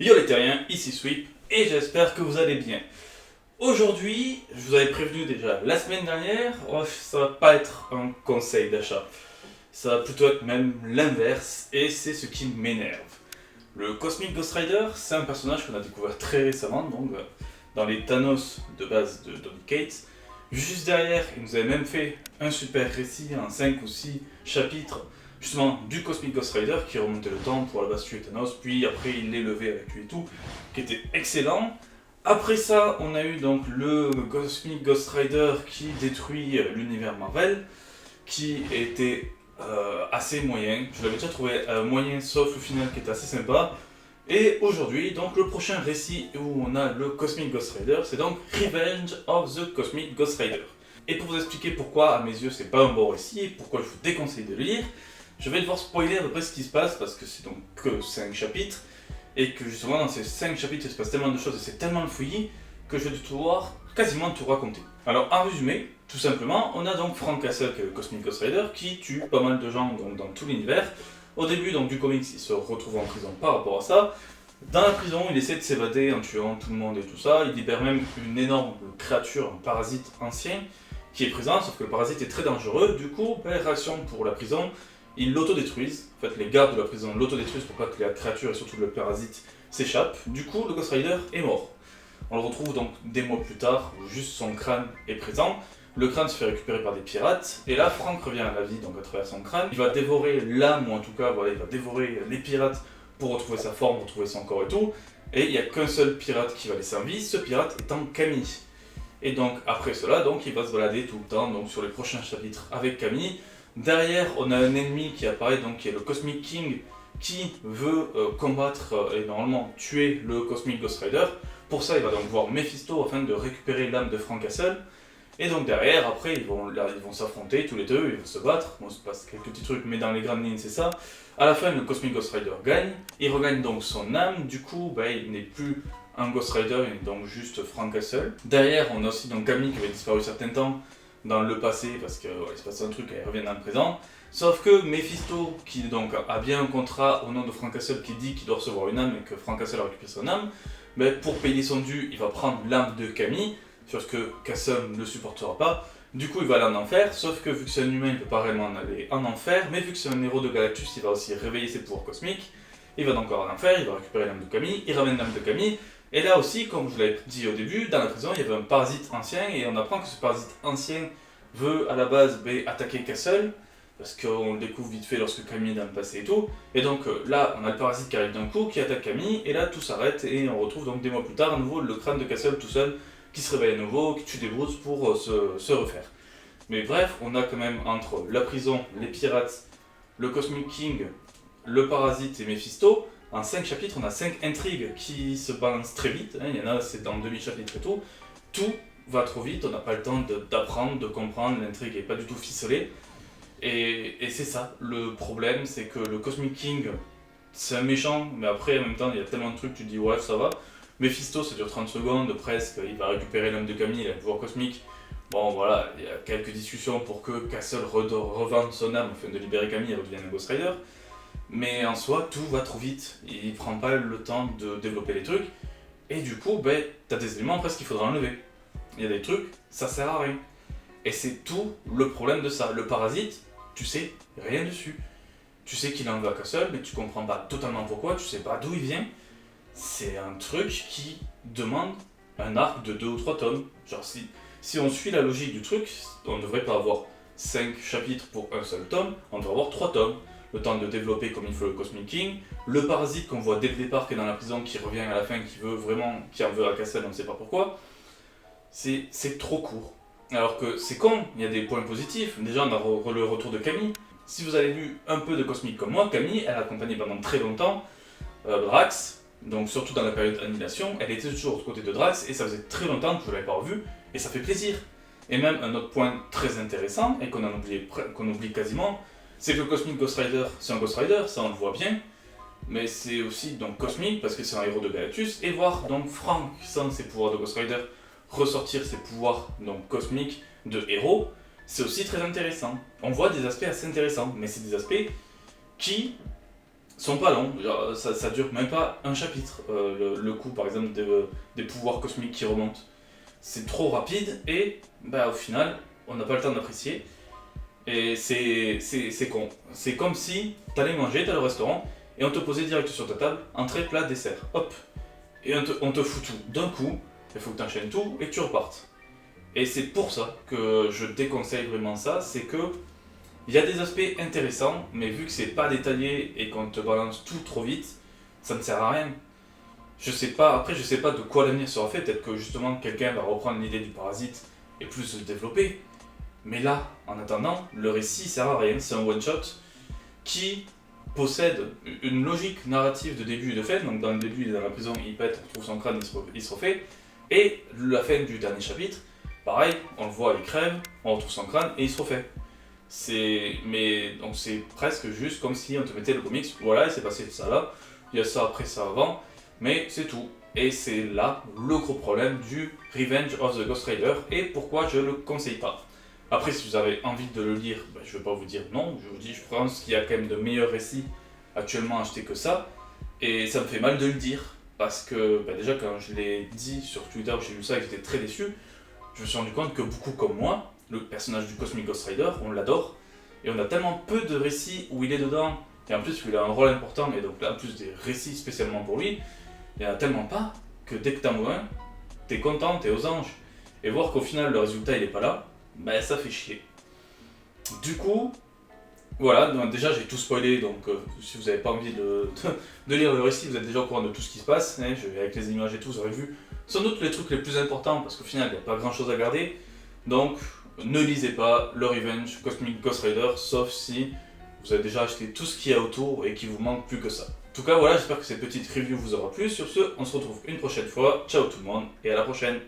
Yo les terriens, ici Sweep, et j'espère que vous allez bien. Aujourd'hui, je vous avais prévenu déjà la semaine dernière, ça va pas être un conseil d'achat. Ça va plutôt être même l'inverse, et c'est ce qui m'énerve. Le Cosmic Ghost Rider, c'est un personnage qu'on a découvert très récemment, donc dans les Thanos de base de Donny Cates. Juste derrière, il nous avait même fait un super récit, en 5 ou 6 chapitres, justement du Cosmic Ghost Rider qui remontait le temps pour la base tuer Thanos, puis après il l'est levé avec lui et tout, qui était excellent. Après ça, on a eu donc le Cosmic Ghost Rider qui détruit l'univers Marvel, qui était assez moyen. Je l'avais déjà trouvé moyen, sauf le final qui était assez sympa. Et aujourd'hui, donc le prochain récit où on a le Cosmic Ghost Rider, c'est donc Revenge of the Cosmic Ghost Rider. Et pour vous expliquer pourquoi, à mes yeux, c'est pas un bon récit et pourquoi je vous déconseille de le lire, je vais devoir spoiler à peu près ce qui se passe parce que c'est donc que 5 chapitres et que justement dans ces 5 chapitres il se passe tellement de choses et c'est tellement fouillis que je vais devoir quasiment tout raconter. Alors en résumé, tout simplement, on a donc Frank Castle qui est le Cosmic Ghost Rider qui tue pas mal de gens donc, dans tout l'univers. Au début donc, du comics, il se retrouve en prison par rapport à ça. Dans la prison, il essaie de s'évader en tuant tout le monde et tout ça. Il libère même une énorme créature, un parasite ancien qui est présent, sauf que le parasite est très dangereux. Du coup, réaction pour la prison, ils l'autodétruisent. En fait, les gardes de la prison l'autodétruisent pour pas que la créature et surtout le parasite s'échappent. Du coup, le Ghost Rider est mort. On le retrouve donc des mois plus tard, où juste son crâne est présent. Le crâne se fait récupérer par des pirates, et là Frank revient à la vie donc à travers son crâne. Il va dévorer l'âme, ou en tout cas, voilà, il va dévorer les pirates pour retrouver sa forme, retrouver son corps et tout. Et il n'y a qu'un seul pirate qui va laisser en vie, ce pirate étant Camille. Et donc après cela, donc, il va se balader tout le temps donc, sur les prochains chapitres avec Camille. Derrière, on a un ennemi qui apparaît, donc, qui est le Cosmic King, qui veut combattre et normalement tuer le Cosmic Ghost Rider. Pour ça, il va donc voir Mephisto afin de récupérer l'âme de Frank Castle. Et donc derrière, après, ils vont s'affronter tous les deux, ils vont se battre. Bon, il se passe quelques petits trucs, mais dans les grandes lignes, c'est ça. À la fin, le Cosmic Ghost Rider gagne. Il regagne donc son âme. Du coup, il n'est plus un Ghost Rider, il est donc juste Frank Castle. Derrière, on a aussi donc Camille qui avait disparu certains temps dans le passé parce qu'il se passe un truc et elle revient dans le présent. Sauf que Mephisto, qui donc a bien un contrat au nom de Frank Castle qui dit qu'il doit recevoir une âme et que Frank Castle a récupéré son âme, pour payer son dû, il va prendre l'âme de Camille, sur ce que Castle ne supportera pas. Du coup, il va aller en enfer, sauf que vu que c'est un humain, il ne peut pas réellement aller en enfer, mais vu que c'est un héros de Galactus, il va aussi réveiller ses pouvoirs cosmiques. Il va donc en enfer, il va récupérer l'âme de Camille, il ramène l'âme de Camille, et là aussi, comme je vous l'avais dit au début, dans la prison, il y avait un parasite ancien, et on apprend que ce parasite ancien veut à la base attaquer Castle, parce qu'on le découvre vite fait lorsque Camille est dans le passé et tout. Et donc là, on a le parasite qui arrive d'un coup, qui attaque Camille, et là tout s'arrête, et on retrouve donc des mois plus tard à nouveau le crâne de Castle tout seul, qui se réveille à nouveau, qui tue des Bruces pour se refaire. Mais bref, on a quand même entre la prison, les pirates, le Cosmic King, le parasite et Mephisto, en 5 chapitres, on a 5 intrigues qui se balancent très vite, il y en a c'est dans demi-chapitres et tout. Tout va trop vite, on n'a pas le temps d'apprendre, de comprendre, l'intrigue n'est pas du tout ficelée. Et c'est ça, le problème, c'est que le Cosmic King, c'est un méchant, mais après, en même temps, il y a tellement de trucs, tu te dis, ouais, ça va. Mephisto, ça dure 30 secondes, presque, il va récupérer l'âme de Camille, il a le pouvoir cosmique. Bon, voilà, il y a quelques discussions pour que Castle revende son âme afin de libérer Camille et redevienne un Ghost Rider. Mais en soi, tout va trop vite, il prend pas le temps de développer les trucs. Et du coup, t'as des éléments presque qu'il faudra enlever. Il y a des trucs, ça sert à rien. Et c'est tout le problème de ça. Le parasite, tu sais rien dessus. Tu sais qu'il est en Castle, mais tu comprends pas totalement pourquoi, tu sais pas d'où il vient. C'est un truc qui demande un arc de 2 ou 3 tomes. Genre si on suit la logique du truc, on ne devrait pas avoir 5 chapitres pour un seul tome, on devrait avoir 3 tomes. Le temps de développer comme il faut le Cosmic King, le parasite qu'on voit dès le départ qui est dans la prison, qui revient à la fin, qui en veut à Castle, on ne sait pas pourquoi. C'est trop court. Alors que c'est con, il y a des points positifs. Déjà, on a le retour de Camille. Si vous avez lu un peu de Cosmic comme moi, Camille, elle a accompagné pendant très longtemps Drax, donc surtout dans la période Annihilation, elle était toujours du côté de Drax, et ça faisait très longtemps que je ne l'avais pas revue, et ça fait plaisir. Et même un autre point très intéressant, et qu'on oublie quasiment, c'est que le Cosmic Ghost Rider, c'est un Ghost Rider, ça on le voit bien, mais c'est aussi donc cosmique, parce que c'est un héros de Galactus, et voir donc Frank sans ses pouvoirs de Ghost Rider ressortir ses pouvoirs donc cosmiques de héros, c'est aussi très intéressant. On voit des aspects assez intéressants, mais c'est des aspects qui sont pas longs, genre, ça dure même pas un chapitre, le coup par exemple des pouvoirs cosmiques qui remontent. C'est trop rapide et bah, au final, on n'a pas le temps d'apprécier. Et c'est con. C'est comme si t'allais manger, t'as le restaurant, et on te posait direct sur ta table, entrée, plat, dessert. Hop. Et on te fout tout d'un coup, il faut que t'enchaînes tout et que tu repartes. Et c'est pour ça que je déconseille vraiment ça, c'est que il y a des aspects intéressants, mais vu que c'est pas détaillé et qu'on te balance tout trop vite, ça ne sert à rien. Je sais pas, après je sais pas de quoi l'avenir sera fait, peut-être que justement quelqu'un va reprendre l'idée du parasite et plus le développer. Mais là, en attendant, le récit sert à rien, c'est un one-shot qui possède une logique narrative de début et de fin, donc dans le début il est dans la prison, il pète, on retrouve son crâne, il se refait, et la fin du dernier chapitre, pareil, on le voit, il crève, on retrouve son crâne et il se refait. Donc c'est presque juste comme si on te mettait le comics, voilà, il s'est passé ça là, il y a ça après ça avant, mais c'est tout. Et c'est là le gros problème du Revenge of the Ghost Rider et pourquoi je le conseille pas. Après, si vous avez envie de le lire, ben, je ne vais pas vous dire non, je vous dis, je pense qu'il y a quand même de meilleurs récits actuellement achetés que ça, et ça me fait mal de le dire, parce que ben, déjà quand je l'ai dit sur Twitter, j'ai lu ça et j'étais très déçu, je me suis rendu compte que beaucoup comme moi, le personnage du Cosmic Ghost Rider, on l'adore, et on a tellement peu de récits où il est dedans, et en plus où il a un rôle important, et donc là en plus des récits spécialement pour lui, il n'y en a tellement pas que dès que t'en vois un, t'es content, t'es aux anges. Et voir qu'au final le résultat il est pas là, ben ça fait chier. Du coup, voilà, donc déjà j'ai tout spoilé, donc si vous n'avez pas envie de lire le récit, vous êtes déjà au courant de tout ce qui se passe, hein, avec les images et tout, vous aurez vu sans doute les trucs les plus importants, parce qu'au final il n'y a pas grand chose à garder. Donc ne lisez pas le Revenge Cosmic Ghost Rider, sauf si vous avez déjà acheté tout ce qu'il y a autour et qu'il vous manque plus que ça. En tout cas, voilà, j'espère que cette petite review vous aura plu. Sur ce, on se retrouve une prochaine fois. Ciao tout le monde et à la prochaine.